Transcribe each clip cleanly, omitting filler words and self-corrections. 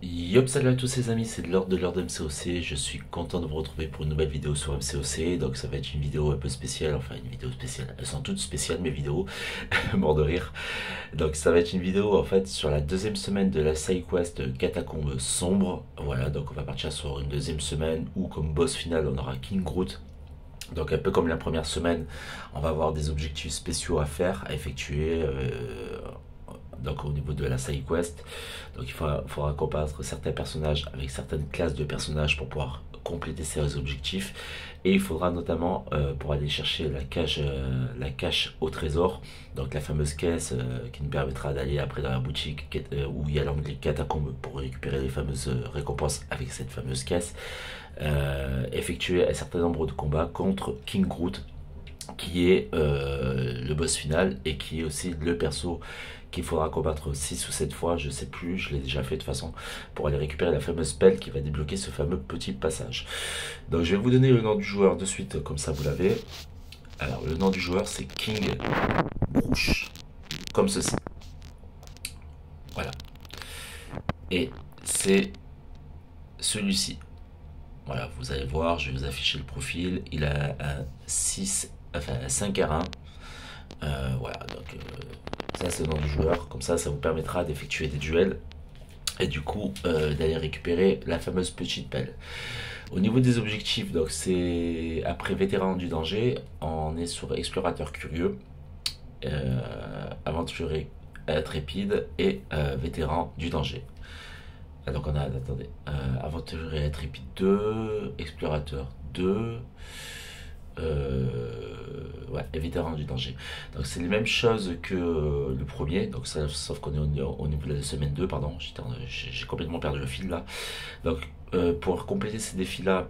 Yop, salut à tous les amis, c'est l'heure de MCOC. Je suis content de vous retrouver pour une nouvelle vidéo sur MCOC. Donc ça va être une vidéo un peu spéciale, enfin une vidéo spéciale. Elles sont toutes spéciales mes vidéos, mort de rire. Donc ça va être une vidéo en fait sur la deuxième semaine de la side quest Catacombes Sombres. Voilà, donc on va partir sur une deuxième semaine où comme boss final on aura King Groot. Donc un peu comme la première semaine, on va avoir des objectifs spéciaux à faire, à effectuer. Donc au niveau de la side quest, donc faudra combattre certains personnages avec certaines classes de personnages pour pouvoir compléter ces objectifs, et il faudra notamment pour aller chercher la cache au trésor, donc la fameuse caisse qui nous permettra d'aller après dans la boutique où il y a l'onglet catacombes pour récupérer les fameuses récompenses avec cette fameuse caisse, effectuer un certain nombre de combats contre King Groot, qui est le boss final et qui est aussi le perso qu'il faudra combattre 6 ou 7 fois, je sais plus, je l'ai déjà fait de toute façon, pour aller récupérer la fameuse spell qui va débloquer ce fameux petit passage. Donc je vais vous donner le nom du joueur de suite, comme ça vous l'avez. Alors le nom du joueur c'est King Groot, comme ceci. Voilà. Et c'est celui-ci. Voilà, vous allez voir, je vais vous afficher le profil. Il a un 6, enfin un 5R1. Voilà, donc ça c'est le nom du joueur. Comme ça vous permettra d'effectuer des duels et du coup d'aller récupérer la fameuse petite pelle. Au niveau des objectifs, donc c'est après vétéran du danger, on est sur explorateur curieux, aventurier intrépide et vétéran du danger. Donc on a, attendez, aventurier intrépide 2, explorateur 2, ouais, et vétéran du danger. Donc c'est les mêmes choses que le premier, donc ça, sauf qu'on est au niveau de la semaine 2, pardon, j'ai complètement perdu le fil là. Donc pour compléter ces défis là,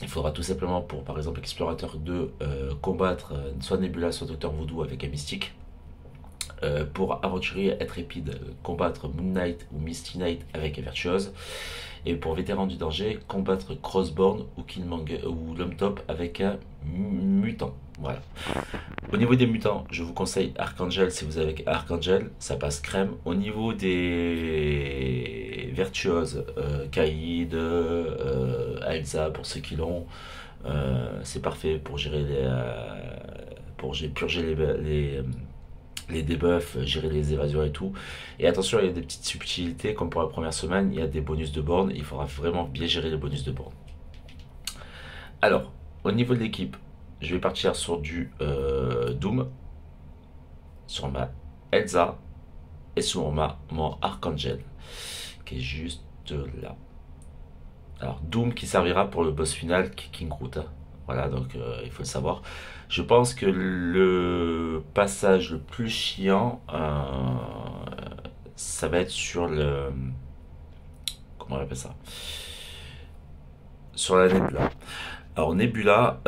il faudra tout simplement, pour par exemple Explorateur 2, combattre soit Nebula soit Docteur Voodoo avec un mystique. Pour Aventurier Intrépide, combattre Moon Knight ou Misty Knight avec un Virtuose. Et pour Vétéran du Danger, combattre Crossborn ou Killmonger ou l'Homme Top avec un mutant. Voilà. Au niveau des mutants, je vous conseille Archangel. Si vous avez Archangel, ça passe crème. Au niveau des Virtuoses, Kaïd, Elsa pour ceux qui l'ont, c'est parfait pour gérer pour purger les debuffs, gérer les évasions et tout. Et attention, il y a des petites subtilités, comme pour la première semaine, il y a des bonus de borne, il faudra vraiment bien gérer les bonus de borne. Alors, au niveau de l'équipe, je vais partir sur du Doom, sur ma Elsa, et sur mon Archangel, qui est juste là. Alors, Doom qui servira pour le boss final, qui est King Groot. Voilà, donc il faut le savoir. Je pense que le passage le plus chiant, ça va être sur le... Comment on appelle ça? Sur la Nebula. Alors Nebula,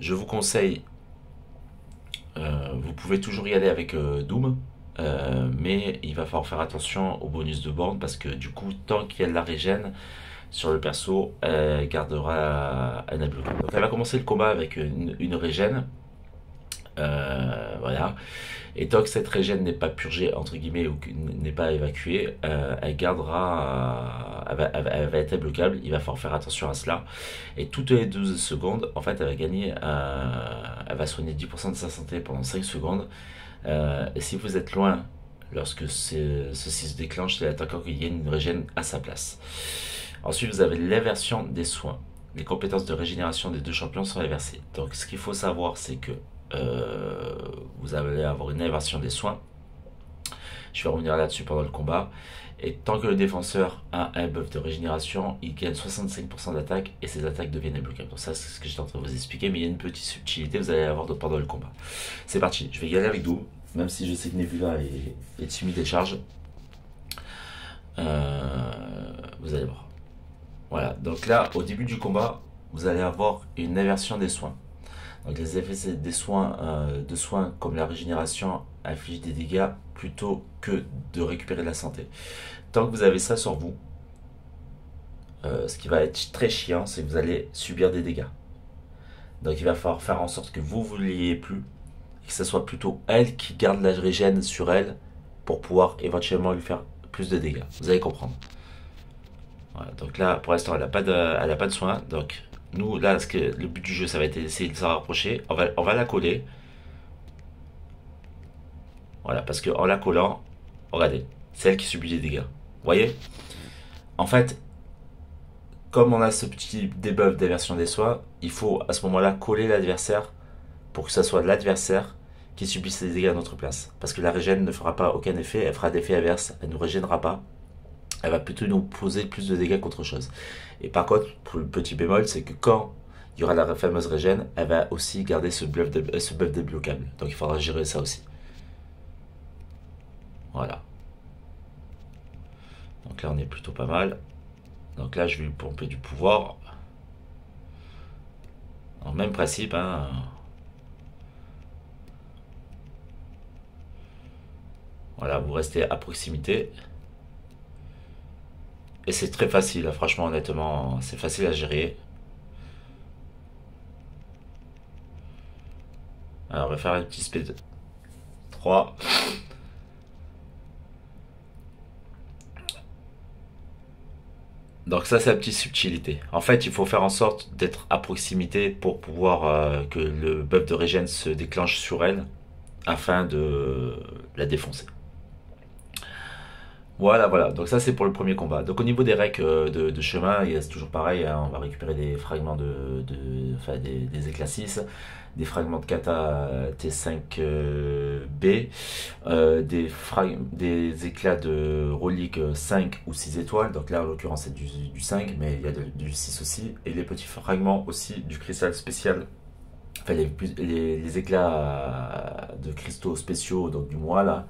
je vous conseille, vous pouvez toujours y aller avec Doom, mais il va falloir faire attention aux bonus de borne, parce que du coup, tant qu'il y a de la régène sur le perso, elle gardera un abus. Donc elle va commencer le combat avec une régène, voilà. Et tant que cette régène n'est pas purgée entre guillemets ou n'est pas évacuée, elle gardera, elle va être bloquable. Il va falloir faire attention à cela. Et toutes les 12 secondes, en fait, elle va gagner, elle va soigner 10% de sa santé pendant 5 secondes. Et si vous êtes loin lorsque ceci se déclenche, c'est l'attaquant qui gagne une régène à sa place. Ensuite, vous avez l'inversion des soins. Les compétences de régénération des deux champions sont inversées. Donc, ce qu'il faut savoir, c'est que vous allez avoir une inversion des soins. Je vais revenir là-dessus pendant le combat. Et tant que le défenseur a un buff de régénération, il gagne 65% d'attaque et ses attaques deviennent imbloquables. Donc ça, c'est ce que j'étais en train de vous expliquer, mais il y a une petite subtilité, vous allez avoir pendant le combat. C'est parti, je vais y aller avec Doom, même si je sais que Nebula est timide et charge. Vous allez voir. Voilà, donc là, au début du combat, vous allez avoir une inversion des soins. Donc les effets des soins, comme la régénération inflige des dégâts plutôt que de récupérer de la santé. Tant que vous avez ça sur vous, ce qui va être très chiant, c'est que vous allez subir des dégâts. Donc il va falloir faire en sorte que vous ne l'ayez plus, et que ce soit plutôt elle qui garde la régène sur elle, pour pouvoir éventuellement lui faire plus de dégâts. Vous allez comprendre. Voilà, donc là, pour l'instant, elle a pas de soin. Donc, nous, là, le but du jeu, ça va être d'essayer de s'en rapprocher. On va la coller. Voilà, parce que en la collant, regardez, c'est elle qui subit les dégâts. Vous voyez? En fait, comme on a ce petit debuff d'inversion des soins, il faut à ce moment-là coller l'adversaire pour que ça soit l'adversaire qui subisse les dégâts à notre place. Parce que la régène ne fera pas aucun effet, elle fera d'effet inverse, elle ne nous régénérera pas. Elle va plutôt nous poser plus de dégâts qu'autre chose. Et par contre, pour le petit bémol, c'est que quand il y aura la fameuse régène, elle va aussi garder ce buff débloquable. Donc il faudra gérer ça aussi. Voilà. Donc là, on est plutôt pas mal. Donc là, je vais lui pomper du pouvoir. En même principe, hein. Voilà, vous restez à proximité. Et c'est très facile, franchement, honnêtement, c'est facile à gérer. Alors, on va faire un petit speed 3. Donc ça, c'est la petite subtilité. En fait, il faut faire en sorte d'être à proximité pour pouvoir que le buff de régène se déclenche sur elle afin de la défoncer. Voilà, voilà. Donc ça, c'est pour le premier combat. Donc au niveau des recs de chemin, c'est toujours pareil, hein. On va récupérer des fragments enfin, des éclats 6, des fragments de kata T5B, des éclats de reliques 5 ou 6 étoiles. Donc là, en l'occurrence, c'est du 5, mais il y a du 6 aussi. Et les petits fragments aussi du cristal spécial. Enfin, les éclats de cristaux spéciaux, donc du mois là,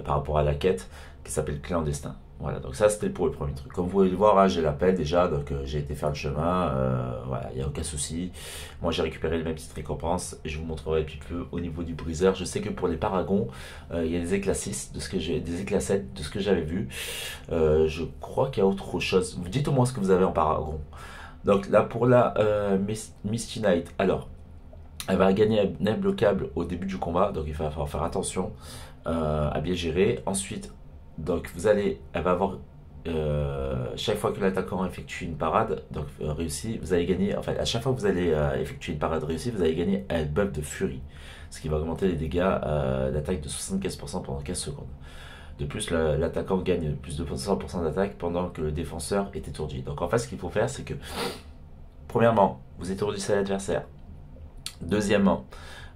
par rapport à la quête qui s'appelle Clandestin. Voilà, donc ça c'était pour le premier truc. Comme vous pouvez le voir, hein, j'ai l'appel déjà, donc j'ai été faire le chemin, voilà, il n'y a aucun souci. Moi j'ai récupéré les mêmes petites récompenses et je vous montrerai un petit peu au niveau du briseur. Je sais que pour les paragons, il y a des éclats 6, des éclats 7 de ce que j'avais vu. Je crois qu'il y a autre chose. Dites-moi ce que vous avez en paragon. Donc là pour la Misty Knight, alors elle va gagner un bloquable au début du combat, donc il va falloir faire attention à bien gérer. Ensuite, donc elle va avoir chaque fois que l'attaquant effectue une parade, donc réussie, vous allez gagner. Enfin, à chaque fois que vous allez effectuer une parade réussie, vous allez gagner un buff de furie, ce qui va augmenter les dégâts d'attaque de 75% pendant 15 secondes. De plus, l'attaquant gagne plus de 100% d'attaque pendant que le défenseur est étourdi. Donc en fait, ce qu'il faut faire, c'est que premièrement, vous étourdissez l'adversaire. Deuxièmement,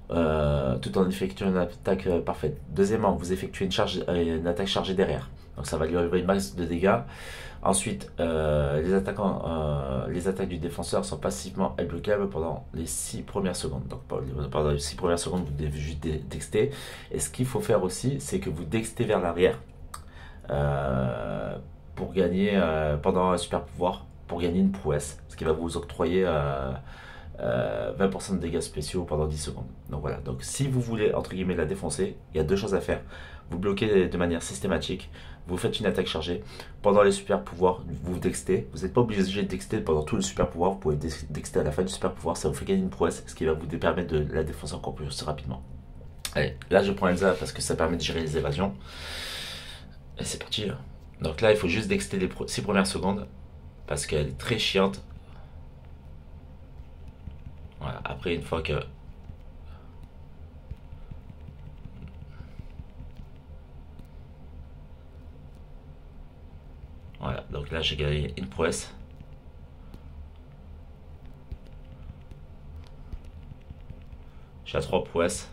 tout en effectuant une attaque parfaite. Deuxièmement, vous effectuez une attaque chargée derrière. Donc ça va lui enlever une masse de dégâts. Ensuite, les attaques du défenseur sont passivement bloquables pendant les 6 premières secondes. Donc pendant les 6 premières secondes, vous devez juste dexter. Et ce qu'il faut faire aussi, c'est que vous dextez vers l'arrière pour gagner, pendant un super pouvoir, pour gagner une prouesse. Ce qui va vous octroyer 20% de dégâts spéciaux pendant 10 secondes. Donc voilà, donc si vous voulez entre guillemets la défoncer, il y a deux choses à faire. Vous bloquez de manière systématique, vous faites une attaque chargée. Pendant les super pouvoirs, vous dextez. Vous n'êtes pas obligé de dexter pendant tout le super pouvoir, vous pouvez dexter à la fin du super pouvoir, ça vous fait gagner une prouesse, ce qui va vous permettre de la défoncer encore plus rapidement. Allez, là je prends Elsa parce que ça permet de gérer les évasions. Et c'est parti. Donc là il faut juste dexter les 6 premières secondes, parce qu'elle est très chiante. Voilà, après une fois que... Voilà, donc là j'ai gagné une prouesse. J'ai à 3 prouesses.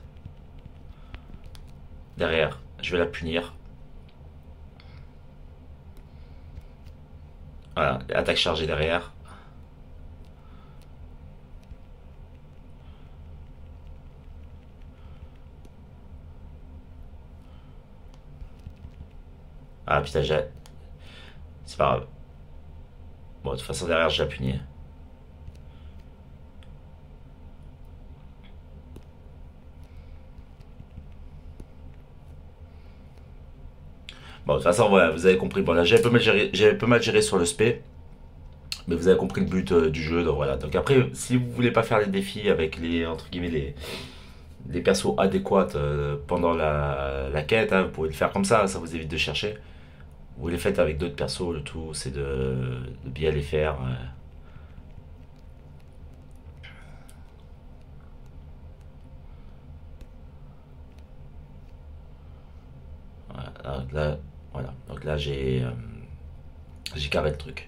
Derrière, je vais la punir. Voilà, attaque chargée derrière. Ah putain, c'est pas grave. Bon, de toute façon, derrière, je la punis. Bon, de toute façon, voilà, vous avez compris. Bon, là, j'avais peu mal géré sur le spé. Mais vous avez compris le but du jeu. Donc voilà. Donc après, si vous voulez pas faire les défis avec entre guillemets, les persos adéquats pendant la quête, hein, vous pouvez le faire comme ça vous évite de chercher. Vous les faites avec d'autres persos, le tout c'est de bien les faire. Voilà, donc là j'ai carré le truc.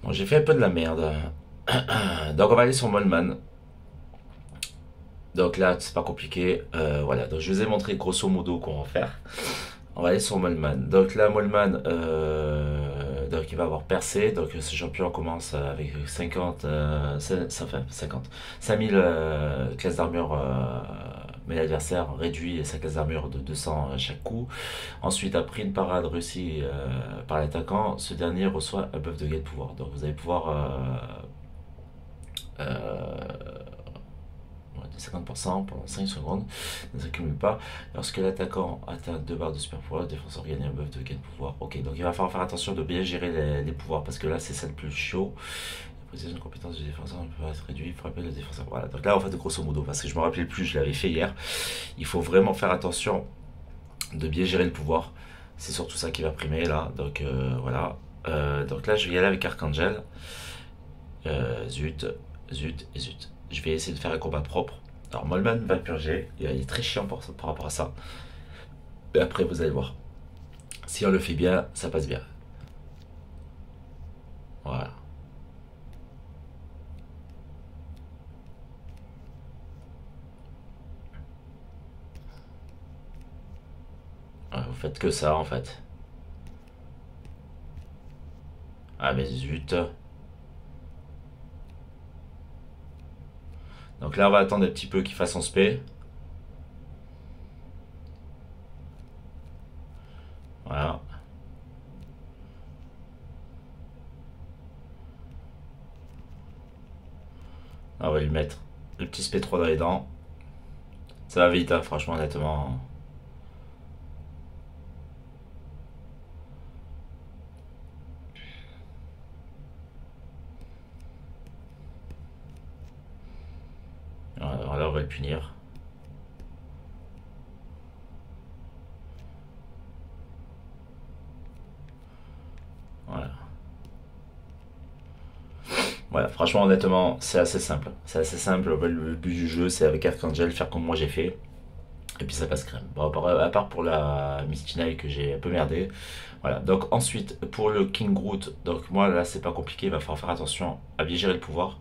Bon, j'ai fait un peu de la merde. Donc on va aller sur Molman. Donc là c'est pas compliqué. Voilà, donc je vous ai montré grosso modo qu'on va faire. On va aller sur Molman. Donc là Molman, donc il va avoir percé. Donc ce champion commence avec 50, enfin 50, 5000 classes d'armure. Mais l'adversaire réduit sa classe d'armure de 200 à chaque coup. Ensuite, après une parade réussie par l'attaquant, ce dernier reçoit un buff de gain de pouvoir. Donc vous allez pouvoir de 50% pendant 5 secondes, ne s'accumule pas. Lorsque l'attaquant atteint 2 barres de super pouvoir, le défenseur gagne un buff de gain de pouvoir. Ok, donc il va falloir faire attention de bien gérer les pouvoirs parce que là c'est ça le plus chaud. La position de compétence du défenseur ne peut pas être réduite, il faut rappeler le défenseur. Voilà, donc là en fait grosso modo, parce que je me rappelais plus, je l'avais fait hier, il faut vraiment faire attention de bien gérer le pouvoir. C'est surtout ça qui va primer là, donc voilà. Donc là je vais y aller avec Archangel. Zut, zut et zut. Je vais essayer de faire un combat propre. Alors Molman va purger, il est très chiant par rapport à ça. Et après vous allez voir. Si on le fait bien, ça passe bien. Voilà. Ouais, vous faites que ça en fait. Ah mais zut. Donc là on va attendre un petit peu qu'il fasse son spé. Voilà. On va lui mettre le petit spé 3 dans les dents. Ça va vite, hein, franchement, honnêtement. Alors là, on va le punir. Voilà. Voilà, franchement, honnêtement, c'est assez simple. C'est assez simple. Le but du jeu, c'est avec Archangel, faire comme moi j'ai fait. Et puis ça passe crème. Bon, à part pour la Misty Knight que j'ai un peu merdé. Voilà, donc ensuite, pour le King Groot, donc moi là, c'est pas compliqué. Il va falloir faire attention à bien gérer le pouvoir.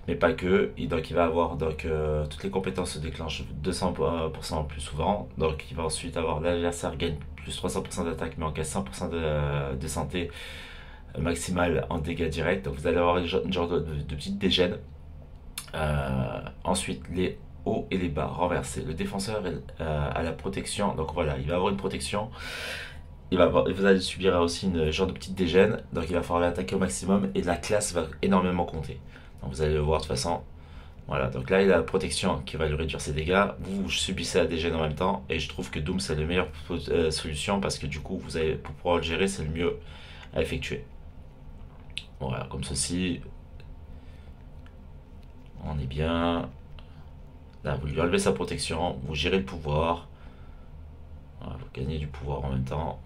Mais pas que. Donc il va avoir donc, toutes les compétences se déclenchent 200% plus souvent. Donc il va ensuite avoir l'adversaire gagne plus 300% d'attaque, mais encaisse 100% de santé maximale en dégâts directs. Donc vous allez avoir une genre de petite dégène. Ensuite, les hauts et les bas renversés. Le défenseur a la protection. Donc voilà, il va avoir une protection. Vous allez subir aussi une genre de petite dégène. Donc il va falloir l'attaquer au maximum. Et la classe va énormément compter. Donc vous allez le voir de toute façon. Voilà, donc là il a la protection qui va lui réduire ses dégâts. Vous subissez la dégène en même temps. Et je trouve que Doom c'est la meilleure solution parce que du coup, vous avez, pour pouvoir le gérer, c'est le mieux à effectuer. Voilà, comme ceci. On est bien. Là, vous lui enlevez sa protection, vous gérez le pouvoir. Voilà, vous gagnez du pouvoir en même temps.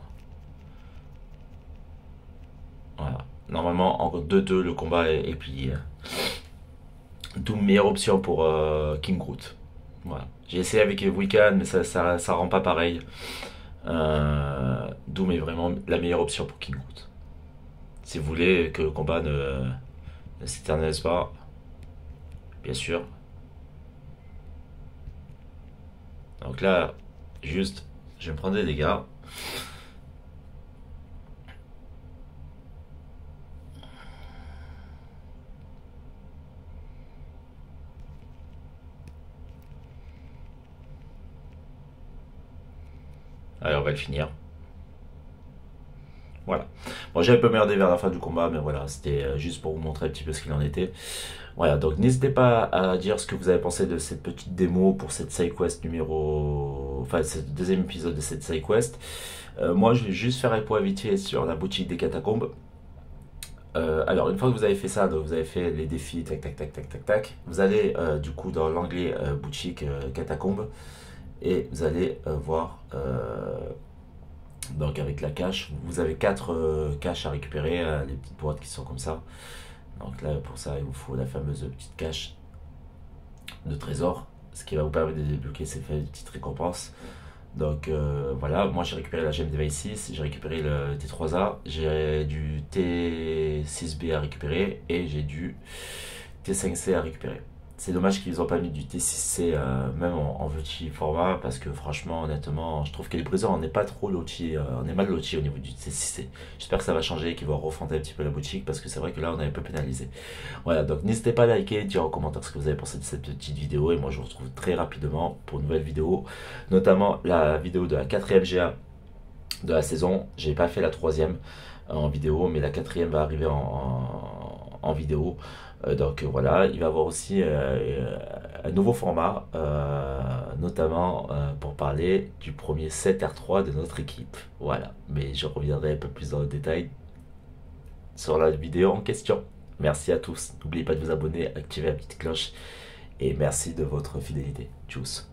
Voilà. Normalement, en 2-2, le combat est plié. D'où meilleure option pour King Groot. Voilà. J'ai essayé avec Wiccan, mais ça rend pas pareil. Doom est vraiment la meilleure option pour King Groot. Si vous voulez que le combat ne s'éternise pas, bien sûr. Donc là, juste, je vais me prendre des dégâts. Allez, on va le finir. Voilà. Bon, j'ai un peu merdé vers la fin du combat, mais voilà, c'était juste pour vous montrer un petit peu ce qu'il en était. Voilà, donc n'hésitez pas à dire ce que vous avez pensé de cette petite démo pour cette sidequest numéro... Enfin, ce deuxième épisode de cette sidequest. Moi, je vais juste faire un point vite fait sur la boutique des catacombes. Alors, une fois que vous avez fait ça, donc vous avez fait les défis, tac, tac, tac, tac, tac, tac, vous allez du coup dans l'onglet boutique catacombes et vous allez voir Donc avec la cache, vous avez 4 caches à récupérer, les petites boîtes qui sont comme ça. Donc là pour ça il vous faut la fameuse petite cache de trésor, ce qui va vous permettre de débloquer ces petites récompenses. Donc voilà, moi j'ai récupéré la gemme d'éveil 6, j'ai récupéré le T3A, j'ai du T6B à récupérer et j'ai du T5C à récupérer. C'est dommage qu'ils n'ont pas mis du T6C même en petit format parce que franchement, honnêtement, je trouve que les briseurs on n'est pas trop lotis, on est mal lotis au niveau du T6C. J'espère que ça va changer et qu'ils vont refonder un petit peu la boutique parce que c'est vrai que là on est un peu pénalisé. Voilà, donc n'hésitez pas à liker, dire en commentaire ce que vous avez pensé de cette petite vidéo et moi je vous retrouve très rapidement pour une nouvelle vidéo, notamment la vidéo de la 4ème GA de la saison. J'ai pas fait la 3ème en vidéo, mais la 4ème va arriver en vidéo. Donc voilà, il va y avoir aussi un nouveau format, notamment pour parler du premier 7R3 de notre équipe. Voilà, mais je reviendrai un peu plus dans le détail sur la vidéo en question. Merci à tous, n'oubliez pas de vous abonner, activer la petite cloche et merci de votre fidélité. Tchuss.